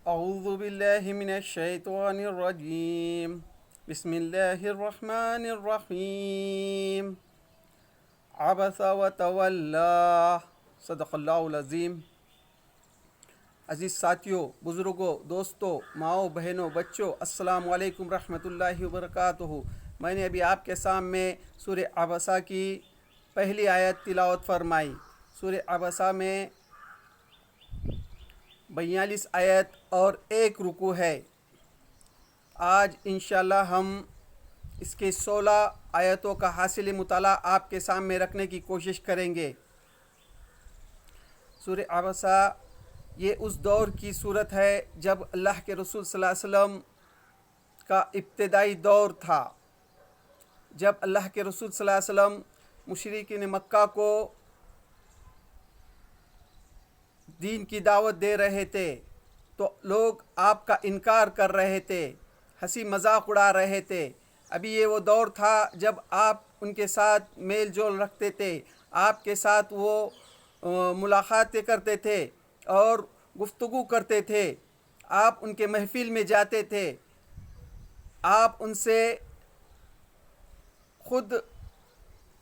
اعوذ باللہ من الشیطان الرجیم بسم اللہ الرحمن الرحیم عبس وتولی صدق اللہ العظیم۔ عزیز ساتھیوں، بزرگوں، دوستوں، ماؤں، بہنوں، بچوں، السلام علیکم رحمۃ اللہ وبرکاتہ۔ میں نے ابھی آپ کے سامنے سورہ عبسہ کی پہلی آیت تلاوت فرمائی۔ سورہ عبسہ میں 42 آیت اور 1 رکوع ہے۔ آج انشاءاللہ ہم اس کے 16 آیتوں کا حاصل مطالعہ آپ کے سامنے رکھنے کی کوشش کریں گے۔ سورہ عبسہ یہ اس دور کی صورت ہے جب اللہ کے رسول صلی اللہ علیہ وسلم کا ابتدائی دور تھا، جب اللہ کے رسول صلی اللہ علیہ وسلم مشرکین مکہ کو دین کی دعوت دے رہے تھے تو لوگ آپ کا انکار کر رہے تھے، ہنسی مذاق اڑا رہے تھے۔ ابھی یہ وہ دور تھا جب آپ ان کے ساتھ میل جول رکھتے تھے، آپ کے ساتھ وہ ملاقاتیں کرتے تھے اور گفتگو کرتے تھے، آپ ان کے محفل میں جاتے تھے، آپ ان سے خود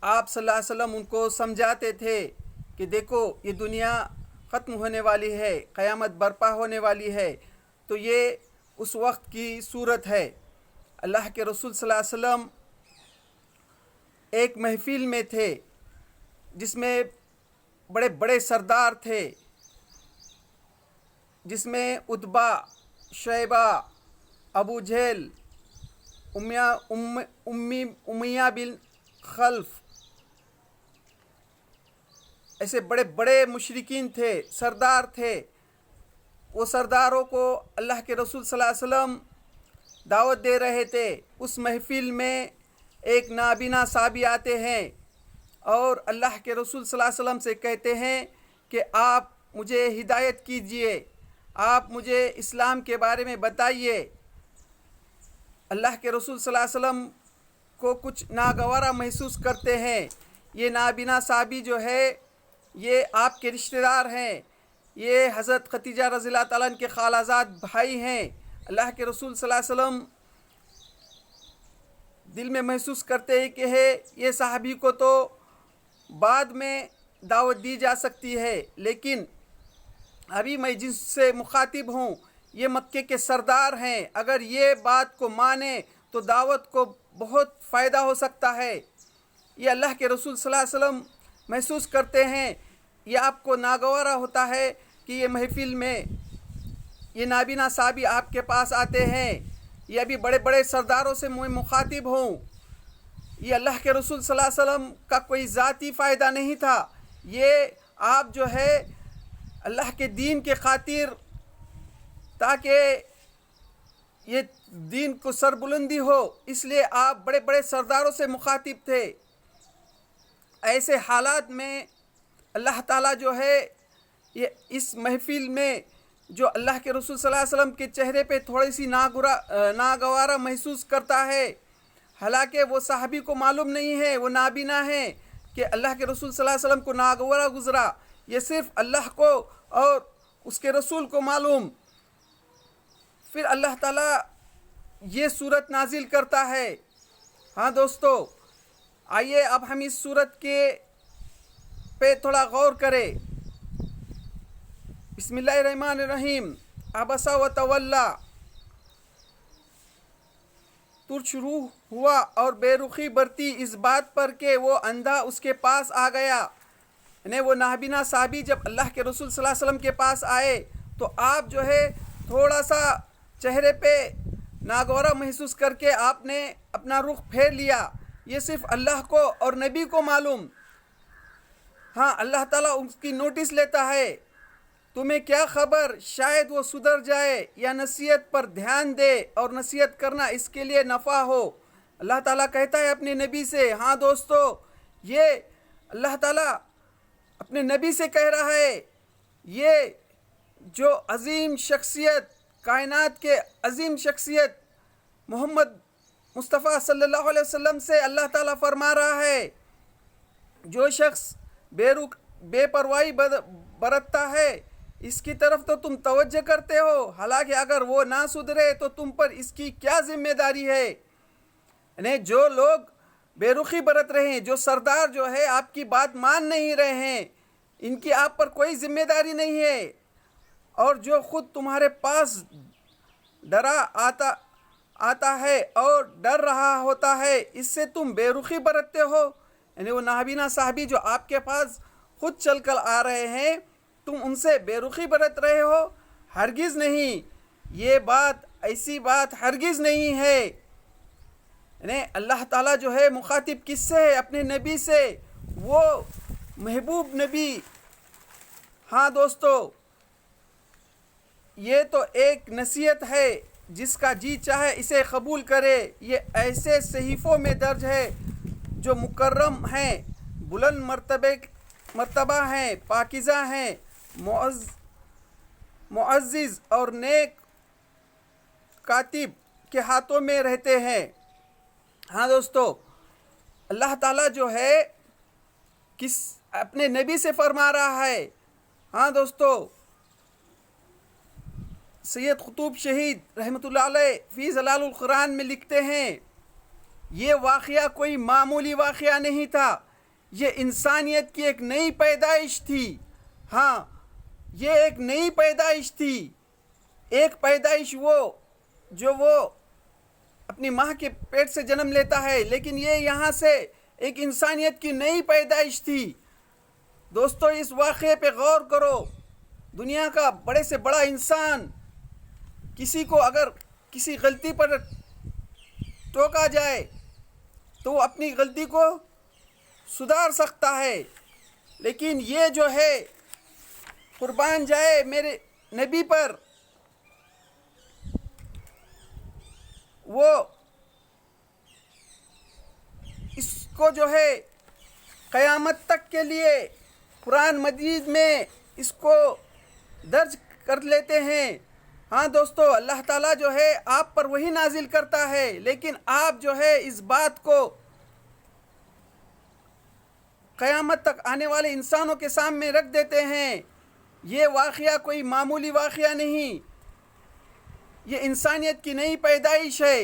آپ صلی اللہ علیہ وسلم ان کو سمجھاتے تھے کہ دیکھو یہ دنیا ختم ہونے والی ہے، قیامت برپا ہونے والی ہے۔ تو یہ اس وقت کی صورت ہے۔ اللہ کے رسول صلی اللہ علیہ وسلم ایک محفل میں تھے جس میں بڑے بڑے سردار تھے، جس میں عتبہ، شیبہ، ابو جہل، امیہ بن خلف، ایسے بڑے بڑے مشرکین تھے، سردار تھے۔ وہ سرداروں کو اللہ کے رسول صلی اللہ علیہ وسلم دعوت دے رہے تھے۔ اس محفل میں ایک نابینا صحابی آتے ہیں اور اللہ کے رسول صلی اللہ علیہ وسلم سے کہتے ہیں کہ آپ مجھے ہدایت کیجئے، آپ مجھے اسلام کے بارے میں بتائیے۔ اللہ کے رسول صلی اللہ علیہ وسلم کو کچھ ناگوارا محسوس کرتے ہیں۔ یہ نابینا صحابی جو ہے یہ آپ کے رشتہ دار ہیں، یہ حضرت خدیجہ رضی اللہ تعالیٰ عنہ کے خالہ زاد بھائی ہیں۔ اللہ کے رسول صلی اللہ علیہ وسلم دل میں محسوس کرتے ہیں کہ یہ صحابی کو تو بعد میں دعوت دی جا سکتی ہے، لیکن ابھی میں جن سے مخاطب ہوں یہ مکے کے سردار ہیں، اگر یہ بات کو مانے تو دعوت کو بہت فائدہ ہو سکتا ہے۔ یہ اللہ کے رسول صلی اللہ علیہ وسلم محسوس کرتے ہیں، یہ آپ کو ناگوارا ہوتا ہے کہ یہ محفل میں یہ نابینا صحابی آپ کے پاس آتے ہیں۔ یہ ابھی بڑے بڑے سرداروں سے میں مخاطب ہوں۔ یہ اللہ کے رسول صلی اللہ علیہ وسلم کا کوئی ذاتی فائدہ نہیں تھا، یہ آپ جو ہے اللہ کے دین کے خاطر، تاکہ یہ دین کو سربلندی ہو، اس لیے آپ بڑے بڑے سرداروں سے مخاطب تھے۔ ایسے حالات میں اللہ تعالیٰ جو ہے یہ اس محفل میں جو اللہ کے رسول صلی اللہ علیہ وسلم کے چہرے پہ تھوڑی سی ناگوارا محسوس کرتا ہے، حالانکہ وہ صحابی کو معلوم نہیں ہے، وہ نابینا ہے کہ اللہ کے رسول صلی اللہ علیہ وسلم کو ناگوارا گزرا، یہ صرف اللہ کو اور اس کے رسول کو معلوم۔ پھر اللہ تعالیٰ یہ صورت نازل کرتا ہے۔ ہاں دوستو، آئیے اب ہم اس صورت کے پہ تھوڑا غور کریں۔ بسم اللہ الرحمن الرحیم۔ عبس وتولی، ترش روح ہوا اور بے رخی برتی اس بات پر کہ وہ اندھا اس کے پاس آ گیا۔ یعنی وہ نابینا صحابی جب اللہ کے رسول صلی اللہ علیہ وسلم کے پاس آئے تو آپ جو ہے تھوڑا سا چہرے پہ ناگوارا محسوس کر کے آپ نے اپنا رخ پھیر لیا، یہ صرف اللہ کو اور نبی کو معلوم۔ ہاں، اللہ تعالیٰ اس کی نوٹس لیتا ہے، تمہیں کیا خبر، شاید وہ سدھر جائے یا نصیحت پر دھیان دے، اور نصیحت کرنا اس کے لیے نفع ہو۔ اللہ تعالیٰ کہتا ہے اپنے نبی سے۔ ہاں دوستو، یہ اللہ تعالیٰ اپنے نبی سے کہہ رہا ہے، یہ جو عظیم شخصیت، کائنات کے عظیم شخصیت محمد مصطفیٰ صلی اللہ علیہ وسلم سے اللہ تعالیٰ فرما رہا ہے، جو شخص بے پرواہی برتتا ہے اس کی طرف تو تم توجہ کرتے ہو، حالانکہ اگر وہ نہ سدھرے تو تم پر اس کی کیا ذمہ داری ہے؟ یعنی جو لوگ بے رخی برت رہے ہیں، جو سردار جو ہے آپ کی بات مان نہیں رہے ہیں، ان کی آپ پر کوئی ذمہ داری نہیں ہے، اور جو خود تمہارے پاس ڈرا آتا ہے اور ڈر رہا ہوتا ہے، اس سے تم بے رخی برتتے ہو۔ یعنی وہ نابینا صحابی جو آپ کے پاس خود چل کر آ رہے ہیں، تم ان سے بے رخی برت رہے ہو؟ ہرگز نہیں، یہ بات ایسی بات ہرگز نہیں ہے۔ یعنی اللہ تعالیٰ جو ہے مخاطب کس سے ہے؟ اپنے نبی سے، وہ محبوب نبی۔ ہاں دوستو، یہ تو ایک نصیحت ہے، جس کا جی چاہے اسے قبول کرے۔ یہ ایسے صحیفوں میں درج ہے جو مکرم ہیں، بلند مرتبہ ہیں، پاکیزہ ہیں، معزز اور نیک کاتب کے ہاتھوں میں رہتے ہیں۔ ہاں دوستو، اللہ تعالیٰ جو ہے اپنے نبی سے فرما رہا ہے۔ ہاں دوستو، سید قطب شہید رحمۃ اللہ علیہ فی ظلال القرآن میں لکھتے ہیں، یہ واقعہ کوئی معمولی واقعہ نہیں تھا، یہ انسانیت کی ایک نئی پیدائش تھی۔ ہاں، یہ ایک نئی پیدائش تھی، ایک پیدائش جو وہ اپنی ماں کے پیٹ سے جنم لیتا ہے، لیکن یہ یہاں سے ایک انسانیت کی نئی پیدائش تھی۔ دوستو، اس واقعے پہ غور کرو۔ دنیا کا بڑے سے بڑا انسان، کسی کو اگر کسی غلطی پر ٹوکا جائے تو وہ اپنی غلطی کو سدھار سکتا ہے، لیکن یہ جو ہے قربان جائے میرے نبی پر، وہ اس کو جو ہے قیامت تک کے لیے قرآن مجید میں اس کو درج کر لیتے ہیں۔ ہاں دوستو، اللہ تعالیٰ جو ہے آپ پر وہی نازل کرتا ہے، لیکن آپ جو ہے اس بات کو قیامت تک آنے والے انسانوں کے سامنے رکھ دیتے ہیں۔ یہ واقعہ کوئی معمولی واقعہ نہیں، یہ انسانیت کی نئی پیدائش ہے۔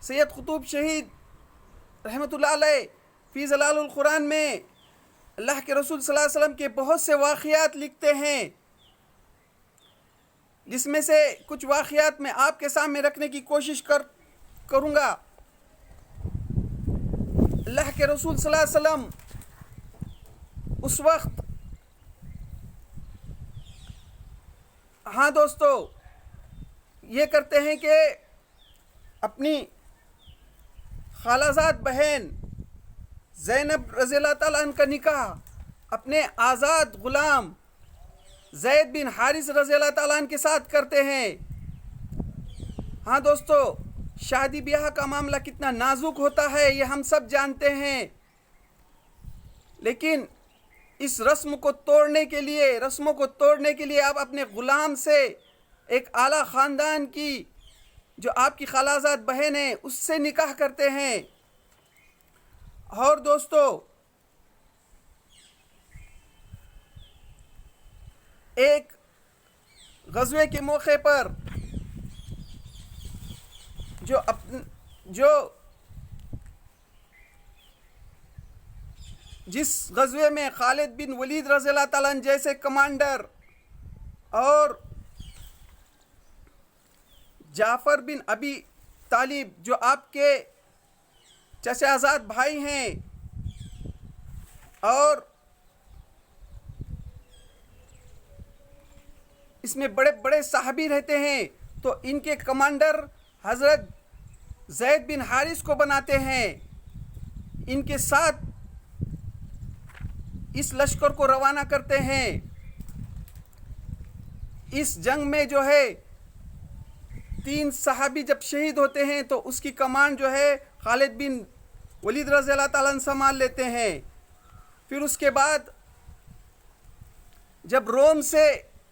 سید قطب شہید رحمۃ اللہ علیہ فی ظلال القرآن میں اللہ کے رسول صلی اللہ علیہ وسلم کے بہت سے واقعات لکھتے ہیں، جس میں سے کچھ واقعات میں آپ کے سامنے رکھنے کی کوشش کروں گا۔ اللہ کے رسول صلی اللہ علیہ وسلم اس وقت، ہاں دوستو، یہ کرتے ہیں کہ اپنی خالہ زاد بہن زینب رضی اللہ تعالیٰ عنہ کا نکاح اپنے آزاد غلام زید بن حارث رضی اللہ تعالیٰ عنہ کے ساتھ کرتے ہیں۔ ہاں دوستو، شادی بیاہ کا معاملہ کتنا نازک ہوتا ہے یہ ہم سب جانتے ہیں، لیکن اس رسموں کو توڑنے کے لیے آپ اپنے غلام سے، ایک اعلیٰ خاندان کی جو آپ کی خالہ زاد بہن ہے، اس سے نکاح کرتے ہیں۔ اور دوستو، ایک غزوے کے موقع پر جس غزوے میں خالد بن ولید رضی اللہ تعالیٰ عنہ جیسے کمانڈر اور جعفر بن ابی طالب جو آپ کے چچا زاد بھائی ہیں، اور اس میں بڑے بڑے صحابی رہتے ہیں، تو ان کے کمانڈر حضرت زید بن حارث کو بناتے ہیں۔ ان کے ساتھ اس لشکر کو روانہ کرتے ہیں۔ اس جنگ میں جو ہے 3 صحابی جب شہید ہوتے ہیں تو اس کی کمان جو ہے خالد بن ولید رضی اللہ تعالیٰ عنہ سنبھال لیتے ہیں۔ پھر اس کے بعد جب روم سے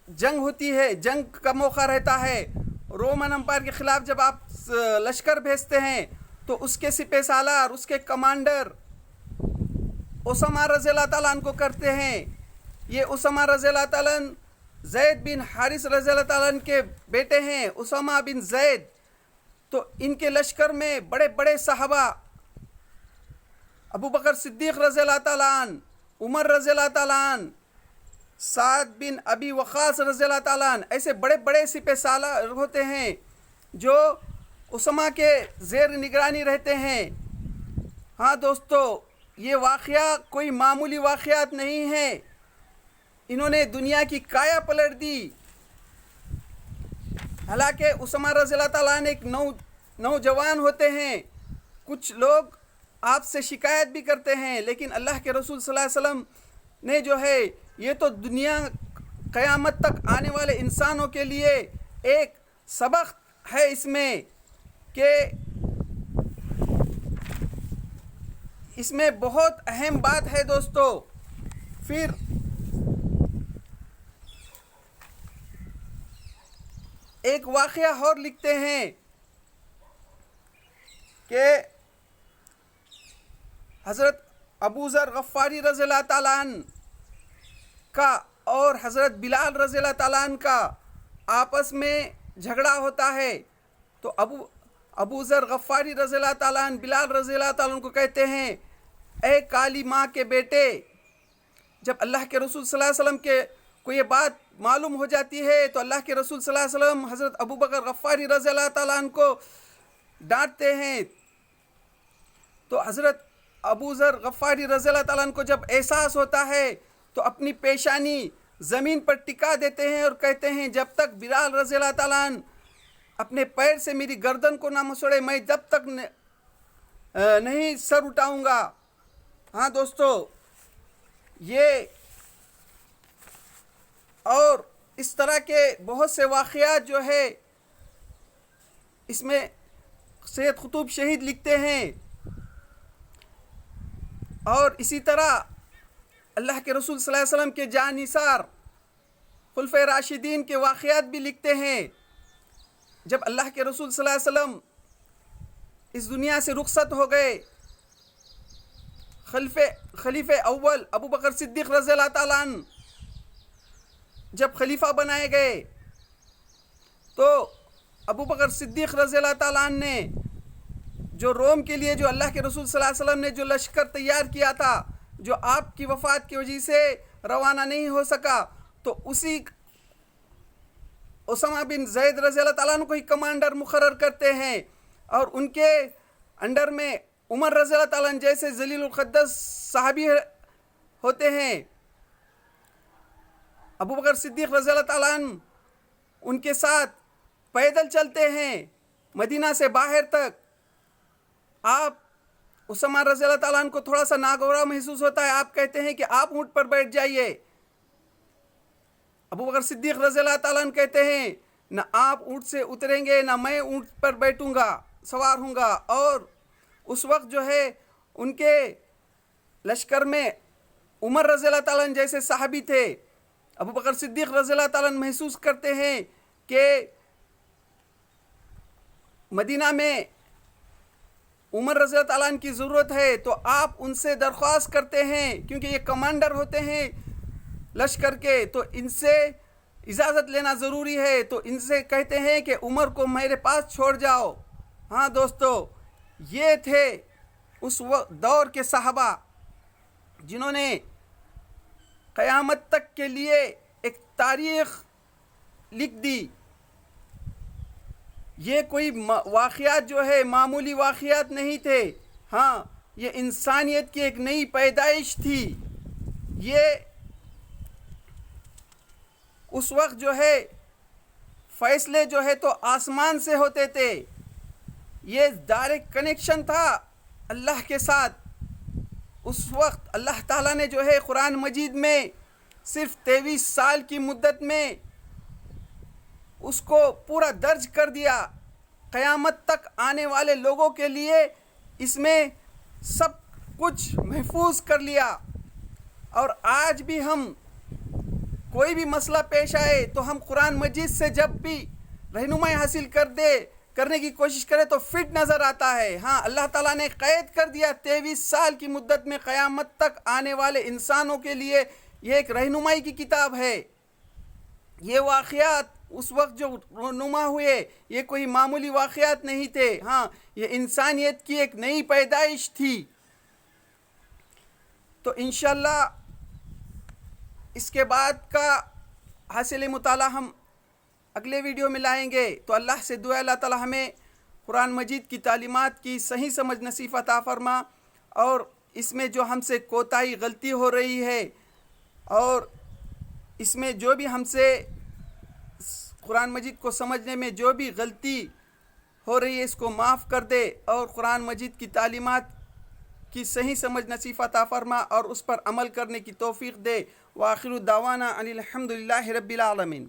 جنگ ہوتی ہے، جنگ کا موقع رہتا ہے، رومن امپائر کے خلاف جب آپ لشکر بھیجتے ہیں تو اس کے سپہ سالار، اس کے کمانڈر اسامہ رضی اللہ تعالیٰ عنہ کو کرتے ہیں۔ یہ اسامہ رضی اللہ تعالیٰ عنہ زید بن حارث رضی اللہ تعالیٰ عنہ کے بیٹے ہیں اسامہ بن زید، تو ان کے لشکر میں بڑے بڑے صحابہ ابو بکر صدیق رضی اللہ تعالیٰ عنہ، عمر رضی اللہ تعالیٰ عنہ، سعد بن ابی وقاص رضی اللہ تعالیٰ عنہ، ایسے بڑے بڑے سپہ سالار ہوتے ہیں جو اسامہ کے زیر نگرانی رہتے ہیں۔ ہاں دوستو، یہ واقعہ کوئی معمولی واقعات نہیں ہے، انہوں نے دنیا کی کایا پلٹ دی۔ حالانکہ اسامہ رضی اللہ تعالیٰ عنہ ایک نوجوان ہوتے ہیں، کچھ لوگ آپ سے شکایت بھی کرتے ہیں، لیکن اللہ کے رسول صلی اللہ علیہ وسلم نے جو ہے یہ تو دنیا قیامت تک آنے والے انسانوں کے لیے ایک سبق ہے اس میں کہ اس میں بہت اہم بات ہے دوستو۔ پھر ایک واقعہ اور لکھتے ہیں کہ حضرت ابو ذر غفاری رضی اللہ تعالیٰ عنہ کا اور حضرت بلال رضی اللہ تعالیٰ عنہ کا آپس میں جھگڑا ہوتا ہے، تو ابو ذر غفاری رضی اللہ تعالیٰ عنہ بلال رضی اللہ تعالیٰ عنہ کو کہتے ہیں، اے کالی ماں کے بیٹے، جب اللہ کے رسول صلی اللہ علیہ وسلم کے کو یہ بات معلوم ہو جاتی ہے تو اللہ کے رسول صلی اللہ علیہ وسلم حضرت ابو بکر غفاری رضی اللہ تعالیٰ عنہ کو ڈانٹتے ہیں، تو حضرت ابو ذر غفاری رضی اللہ تعالیٰ عنہ کو جب احساس ہوتا ہے تو اپنی پیشانی زمین پر ٹکا دیتے ہیں اور کہتے ہیں جب تک بلال رضی اللہ تعالیٰ عنہ اپنے پیر سے میری گردن کو نہ مسوڑے میں جب تک نہیں سر اٹھاؤں گا۔ ہاں دوستو، یہ اور اس طرح کے بہت سے واقعات جو ہے اس میں سید قطب شہید لکھتے ہیں، اور اسی طرح اللہ کے رسول صلی اللہ علیہ وسلم کے جاں نثار خلفائے راشدین کے واقعات بھی لکھتے ہیں۔ جب اللہ کے رسول صلی اللہ علیہ وسلم اس دنیا سے رخصت ہو گئے، خلیفہ اول ابو بکر صدیق رضی اللہ تعالیٰ عنہ جب خلیفہ بنائے گئے تو ابو بکر صدیق رضی اللہ تعالیٰ عنہ نے جو روم کے لیے جو اللہ کے رسول صلی اللہ علیہ وسلم نے جو لشکر تیار کیا تھا، جو آپ کی وفات کی وجہ سے روانہ نہیں ہو سکا، تو اسی اسامہ بن زید رضی اللہ تعالیٰ عنہ کو ہی کمانڈر مقرر کرتے ہیں، اور ان کے انڈر میں عمر رضی اللہ تعالیٰ عنہ جیسے ذلیل القدس صحابی ہوتے ہیں، ابو بکر صدیق رضی اللہ تعالیٰ عنہ ان کے ساتھ پیدل چلتے ہیں مدینہ سے باہر تک۔ آپ اسامہ رضی اللہ تعالیٰ عنہ کو تھوڑا سا ناگوارا محسوس ہوتا ہے، آپ کہتے ہیں کہ آپ اونٹ پر بیٹھ جائیے۔ ابو بکر صدیق رضی اللہ تعالیٰ عنہ کہتے ہیں نہ آپ اونٹ سے اتریں گے نہ میں اونٹ پر بیٹھوں گا، سوار ہوں گا۔ اور اس وقت جو ہے ان کے لشکر میں عمر رضی اللہ تعالیٰ عنہ جیسے صحابی تھے۔ ابو بکر صدیق رضی اللہ تعالیٰ عنہ محسوس کرتے ہیں کہ مدینہ میں عمر رضی اللہ تعالیٰ عنہ کی ضرورت ہے، تو آپ ان سے درخواست کرتے ہیں، کیونکہ یہ کمانڈر ہوتے ہیں لشکر کے، تو ان سے اجازت لینا ضروری ہے، تو ان سے کہتے ہیں کہ عمر کو میرے پاس چھوڑ جاؤ۔ ہاں دوستو، یہ تھے اس دور کے صحابہ جنہوں نے قیامت تک کے لیے ایک تاریخ لکھ دی۔ یہ کوئی واقعات جو ہے معمولی واقعات نہیں تھے، ہاں یہ انسانیت کی ایک نئی پیدائش تھی۔ یہ اس وقت جو ہے فیصلے جو ہے تو آسمان سے ہوتے تھے، یہ ڈائریکٹ کنیکشن تھا اللہ کے ساتھ۔ اس وقت اللہ تعالیٰ نے جو ہے قرآن مجید میں صرف 23 سال کی مدت میں اس کو پورا درج کر دیا، قیامت تک آنے والے لوگوں کے لیے اس میں سب کچھ محفوظ کر لیا۔ اور آج بھی ہم کوئی بھی مسئلہ پیش آئے تو ہم قرآن مجید سے جب بھی رہنمائی حاصل کرنے کی کوشش کرے تو فٹ نظر آتا ہے۔ ہاں اللہ تعالیٰ نے قید کر دیا 23 سال کی مدت میں قیامت تک آنے والے انسانوں کے لیے یہ ایک رہنمائی کی کتاب ہے۔ یہ واقعات اس وقت جو رونما ہوئے یہ کوئی معمولی واقعات نہیں تھے، ہاں یہ انسانیت کی ایک نئی پیدائش تھی۔ تو انشاءاللہ اس کے بعد کا حاصل مطالعہ ہم اگلے ویڈیو میں لائیں گے۔ تو اللہ سے دعا اللہ تعالی ہمیں قرآن مجید کی تعلیمات کی صحیح سمجھ نصیب عطا فرما، اور اس میں جو ہم سے کوتاہی غلطی ہو رہی ہے اور اس میں جو بھی ہم سے قرآن مجید کو سمجھنے میں جو بھی غلطی ہو رہی ہے اس کو معاف کر دے، اور قرآن مجید کی تعلیمات کی صحیح سمجھ نصیب عطا فرما اور اس پر عمل کرنے کی توفیق دے۔ وآخر دعوانا ان الحمد للہ رب العالمین۔